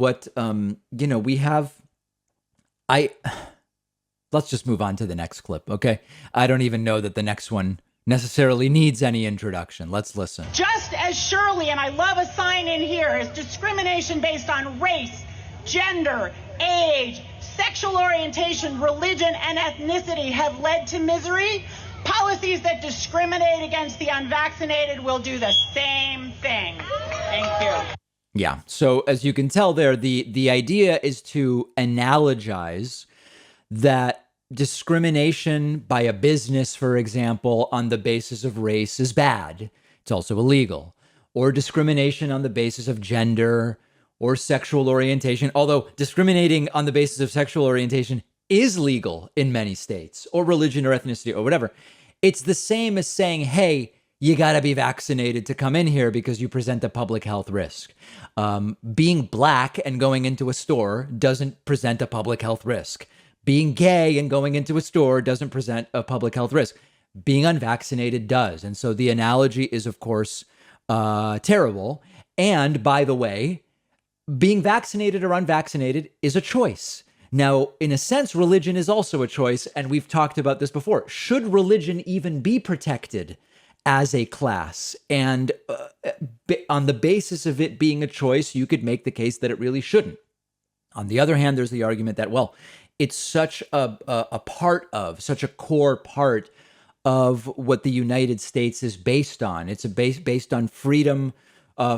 let's just move on to the next clip, okay? I don't even know that the next one necessarily needs any introduction. Let's listen.
Just as surely, and I love a sign in here, as discrimination based on race, gender, age, sexual orientation, religion, and ethnicity have led to misery, policies that discriminate against the unvaccinated will do the same thing. Thank you.
Yeah. So as you can tell there, the idea is to analogize that discrimination by a business, for example, on the basis of race is bad. It's also illegal. Or discrimination on the basis of gender or sexual orientation, although discriminating on the basis of sexual orientation is legal in many states, or religion or ethnicity or whatever. It's the same as saying, hey, you got to be vaccinated to come in here because you present a public health risk. Being black and going into a store doesn't present a public health risk. Being gay and going into a store doesn't present a public health risk. Being unvaccinated does. And so the analogy is, of course, terrible. And by the way, being vaccinated or unvaccinated is a choice. Now, in a sense, religion is also a choice. And we've talked about this before. Should religion even be protected as a class? And on the basis of it being a choice, you could make the case that it really shouldn't. On the other hand, there's the argument that, well, it's such a part of, such a core part of what the United States is based on. It's based on freedom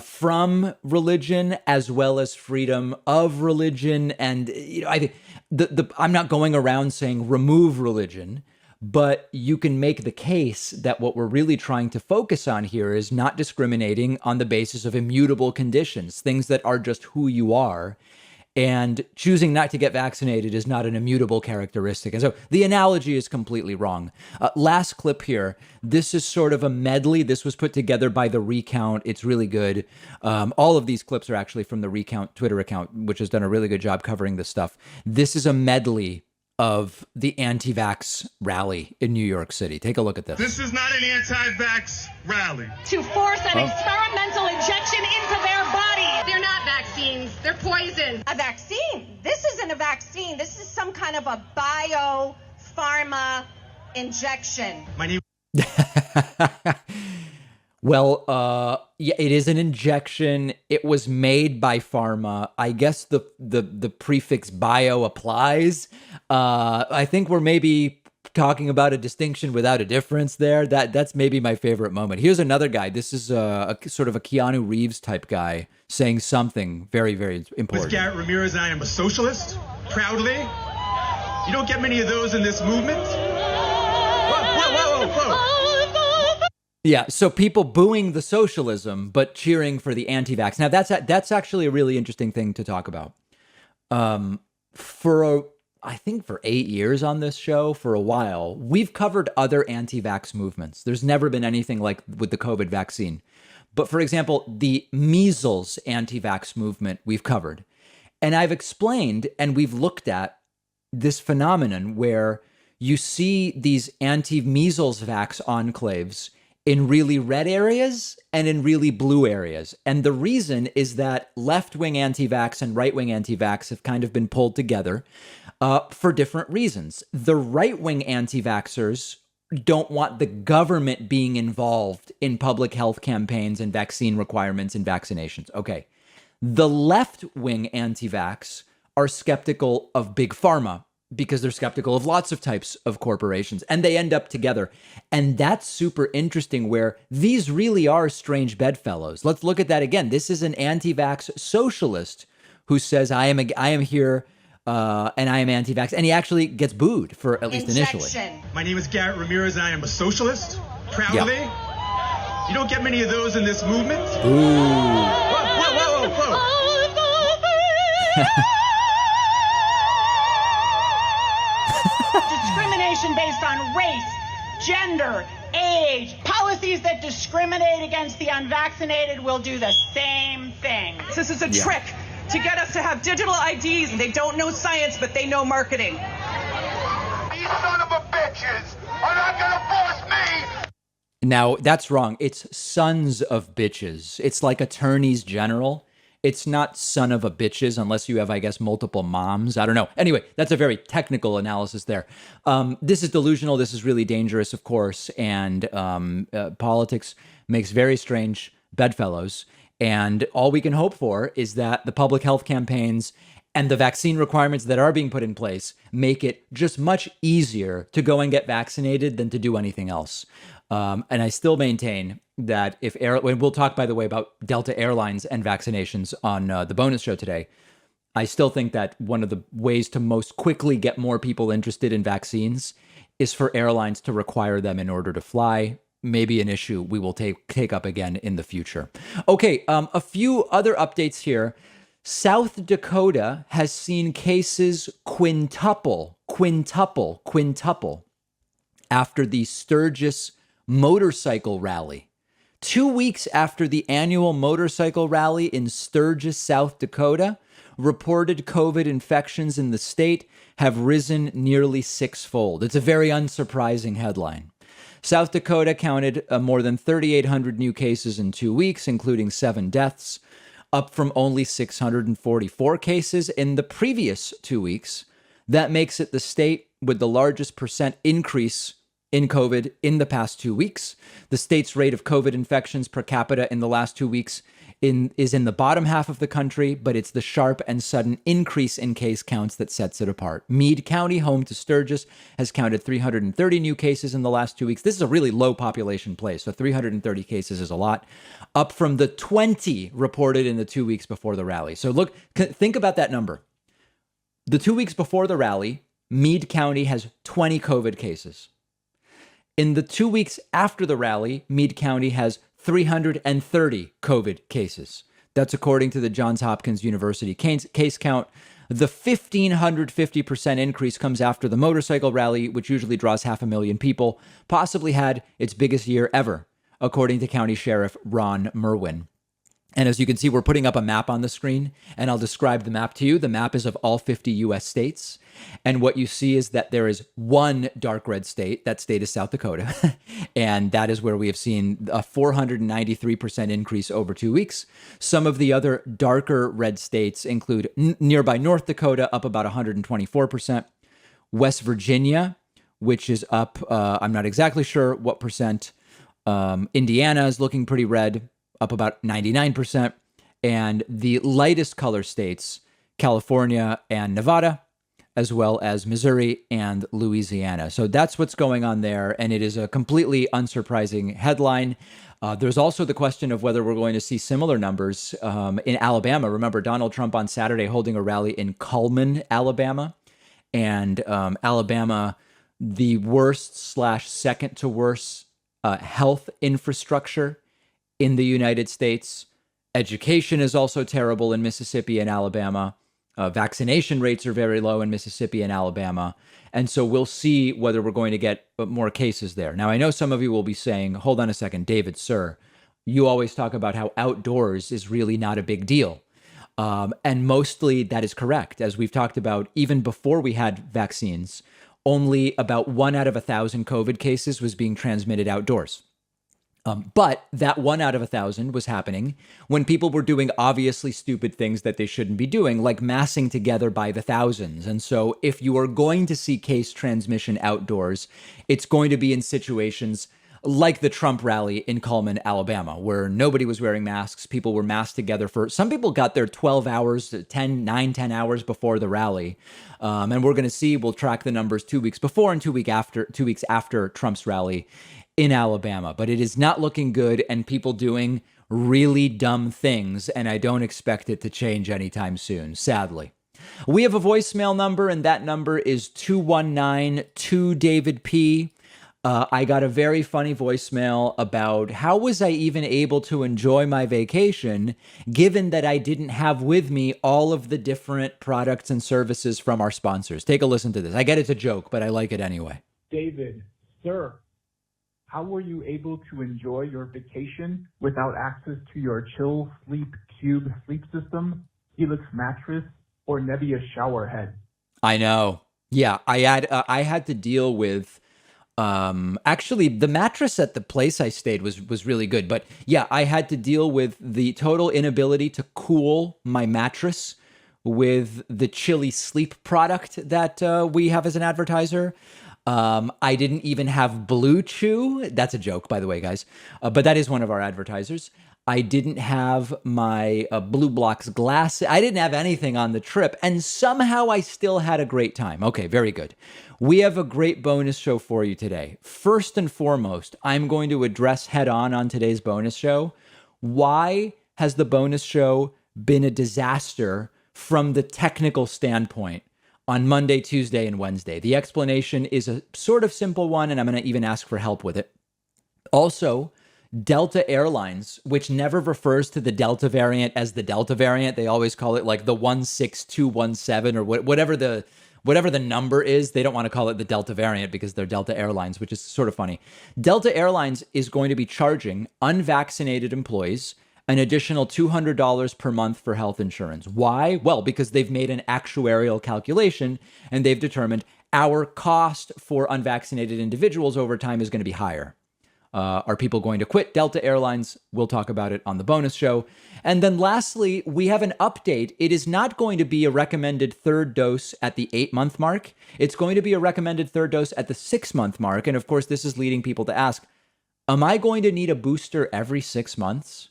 from religion as well as freedom of religion. And I think I'm not going around saying remove religion, but you can make the case that what we're really trying to focus on here is not discriminating on the basis of immutable conditions, things that are just who you are. And choosing not to get vaccinated is not an immutable characteristic. And so the analogy is completely wrong. Last clip here. This is sort of a medley. This was put together by The Recount. It's really good. All of these clips are actually from The Recount Twitter account, which has done a really good job covering this stuff. This is a medley of the anti-vax rally in New York City. Take a look at this.
This is not an anti-vax rally.
To force an experimental injection into their body.
They're not vaccines. They're poison.
A vaccine? This isn't a vaccine. This is some kind of a bio-pharma injection.
My name.
Well, yeah, it is an injection. It was made by pharma. I guess the prefix bio applies. I think we're maybe talking about a distinction without a difference there. That's maybe my favorite moment. Here's another guy. This is a sort of a Keanu Reeves type guy saying something very, very important.
Garrett Ramirez, I am a socialist, proudly. You don't get many of those in this movement. Whoa.
Yeah, so people booing the socialism, but cheering for the anti-vax. Now, that's actually a really interesting thing to talk about. I think for 8 years on this show, for a while, we've covered other anti-vax movements. There's never been anything like with the COVID vaccine. But for example, the measles anti-vax movement we've covered. And I've explained, and we've looked at this phenomenon where you see these anti-measles vax enclaves in really red areas and in really blue areas. And the reason is that left-wing anti-vax and right-wing anti-vax have kind of been pulled together for different reasons. The right-wing anti-vaxxers don't want the government being involved in public health campaigns and vaccine requirements and vaccinations. Okay. The left-wing anti-vax are skeptical of big pharma because they're skeptical of lots of types of corporations, and they end up together. And that's super interesting, where these really are strange bedfellows. Let's look at that again. This is an anti-vax socialist who says, I am here and I am anti-vax, and he actually gets booed for at least initially.
My name is Garrett Ramirez, and I am a socialist, proudly.
Yeah.
You don't get many of those in this movement.
Ooh.
Whoa.
Discrimination based on race, gender, age. Policies that discriminate against the unvaccinated will do the same thing.
This is a trick to get us to have digital IDs. They don't know science, but they know marketing.
These son of a bitches are not gonna force me.
Now, that's wrong. It's sons of bitches. It's like attorneys general. It's not son of a bitches unless you have, I guess, multiple moms. I don't know. Anyway, that's a very technical analysis there. This is delusional. This is really dangerous, of course. And politics makes very strange bedfellows. And all we can hope for is that the public health campaigns And the vaccine requirements that are being put in place make it just much easier to go and get vaccinated than to do anything else. And I still maintain that we'll talk, by the way, about Delta Airlines and vaccinations on the bonus show today. I still think that one of the ways to most quickly get more people interested in vaccines is for airlines to require them in order to fly. Maybe an issue we will take up again in the future. Okay, a few other updates here. South Dakota has seen cases quintuple after the Sturgis motorcycle rally. 2 weeks after the annual motorcycle rally in Sturgis, South Dakota, reported COVID infections in the state have risen nearly sixfold. It's a very unsurprising headline. South Dakota counted more than 3,800 new cases in 2 weeks, including 7 deaths, up from only 644 cases in the previous 2 weeks. That makes it the state with the largest percent increase in COVID in the past 2 weeks. The state's rate of COVID infections per capita in the last 2 weeks is in the bottom half of the country, but it's the sharp and sudden increase in case counts that sets it apart. Meade County, home to Sturgis, has counted 330 new cases in the last 2 weeks. This is a really low population place, so 330 cases is a lot, up from the 20 reported in the 2 weeks before the rally. So look, think about that number. The 2 weeks before the rally, Meade County has 20 COVID cases. In the 2 weeks after the rally, Meade County has 330 COVID cases. That's according to the Johns Hopkins University case count. The 1,550% increase comes after the motorcycle rally, which usually draws 500,000 people, possibly had its biggest year ever, according to County Sheriff Ron Merwin. And as you can see, we're putting up a map on the screen, and I'll describe the map to you. The map is of all 50 U.S. states. And what you see is that there is one dark red state. That state is South Dakota. And that is where we have seen a 493% increase over 2 weeks. Some of the other darker red states include nearby North Dakota, up about 124%. West Virginia, which is up, I'm not exactly sure what percent. Indiana is looking pretty red, up about 99%. And the lightest color states, California and Nevada, as well as Missouri and Louisiana. So that's what's going on there. And it is a completely unsurprising headline. There's also the question of whether we're going to see similar numbers in Alabama. Remember, Donald Trump on Saturday holding a rally in Cullman, Alabama. And Alabama, the worst / second to worst health infrastructure in the United States. Education is also terrible in Mississippi and Alabama. Vaccination rates are very low in Mississippi and Alabama. And so we'll see whether we're going to get more cases there. Now, I know some of you will be saying, hold on a second, David, sir, you always talk about how outdoors is really not a big deal. And mostly that is correct. As we've talked about, even before we had vaccines, only about 1 out of 1,000 COVID cases was being transmitted outdoors. But that 1 out of 1,000 was happening when people were doing obviously stupid things that they shouldn't be doing, like massing together by the thousands. And so if you are going to see case transmission outdoors, it's going to be in situations like the Trump rally in Cullman, Alabama, where nobody was wearing masks. People were masked together some people got there 12 hours, 10 hours before the rally. And we're going to see, we'll track the numbers 2 weeks before and 2 weeks after Trump's rally in Alabama. But it is not looking good, and people doing really dumb things. And I don't expect it to change anytime soon, sadly. We have a voicemail number, and that number is 219-2-DAVID-P. I got a very funny voicemail about how was I even able to enjoy my vacation, given that I didn't have with me all of the different products and services from our sponsors. Take a listen to this. I get it's a joke, but I like it anyway.
David, sir, how were you able to enjoy your vacation without access to your Chill Sleep Cube sleep system, Helix mattress, or Nebia shower head?
I know. Yeah, I had to deal with. Actually, the mattress at the place I stayed was really good. But yeah, I had to deal with the total inability to cool my mattress with the Chili Sleep product that we have as an advertiser. I didn't even have Blue Chew. That's a joke, by the way, guys. But that is one of our advertisers. I didn't have my Blue Blocks glasses. I didn't have anything on the trip, and somehow I still had a great time. Okay, very good. We have a great bonus show for you today. First and foremost, I'm going to address head on today's bonus show. Why has the bonus show been a disaster from the technical standpoint on Monday, Tuesday, and Wednesday? The explanation is a sort of simple one, and I'm going to even ask for help with it. Also, Delta Airlines, which never refers to the Delta variant as the Delta variant. They always call it like the 16217 or whatever the number is. They don't want to call it the Delta variant because they're Delta Airlines, which is sort of funny. Delta Airlines is going to be charging unvaccinated employees an additional $200 per month for health insurance. Why? Well, because they've made an actuarial calculation and they've determined our cost for unvaccinated individuals over time is going to be higher. Are people going to quit Delta Airlines? We'll talk about it on the bonus show. And then lastly, we have an update. It is not going to be a recommended third dose at the 8-month mark. It's going to be a recommended third dose at the 6-month mark. And of course, this is leading people to ask, am I going to need a booster every 6 months?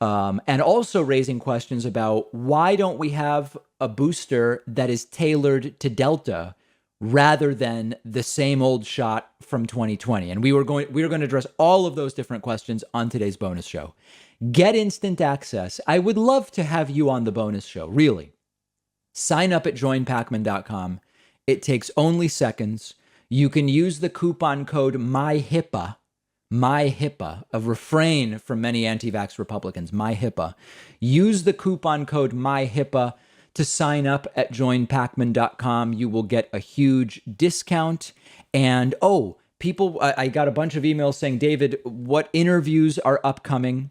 And also raising questions about why don't we have a booster that is tailored to Delta rather than the same old shot from 2020. And we were going to address all of those different questions on today's bonus show. Get instant access. I would love to have you on the bonus show, really. Sign up at joinpacman.com. It takes only seconds. You can use the coupon code MyHIPAA, a refrain from many anti-vax Republicans, MyHIPAA. Use the coupon code MyHIPAA to sign up at joinpacman.com. You will get a huge discount. And people, I got a bunch of emails saying, David, what interviews are upcoming?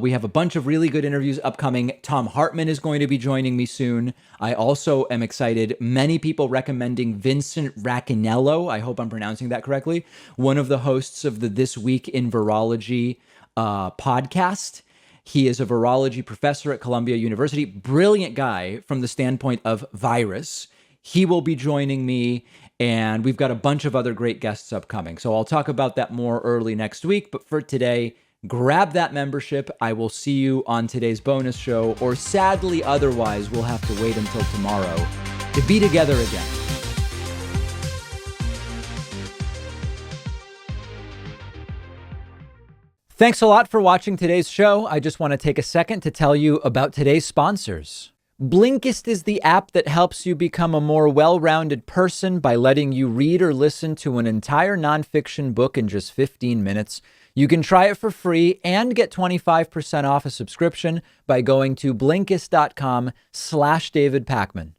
We have a bunch of really good interviews upcoming. Tom Hartman is going to be joining me soon. I also am excited. Many people recommending Vincent Racconello. I hope I'm pronouncing that correctly. One of the hosts of the This Week in Virology podcast. He is a virology professor at Columbia University. Brilliant guy from the standpoint of virus. He will be joining me, and we've got a bunch of other great guests upcoming. So I'll talk about that more early next week. But for today, grab that membership. I will see you on today's bonus show, or sadly otherwise, we'll have to wait until tomorrow to be together again. Thanks a lot for watching today's show. I just want to take a second to tell you about today's sponsors. Blinkist is the app that helps you become a more well-rounded person by letting you read or listen to an entire nonfiction book in just 15 minutes. You can try it for free and get 25% off a subscription by going to Blinkist.com/David Pakman.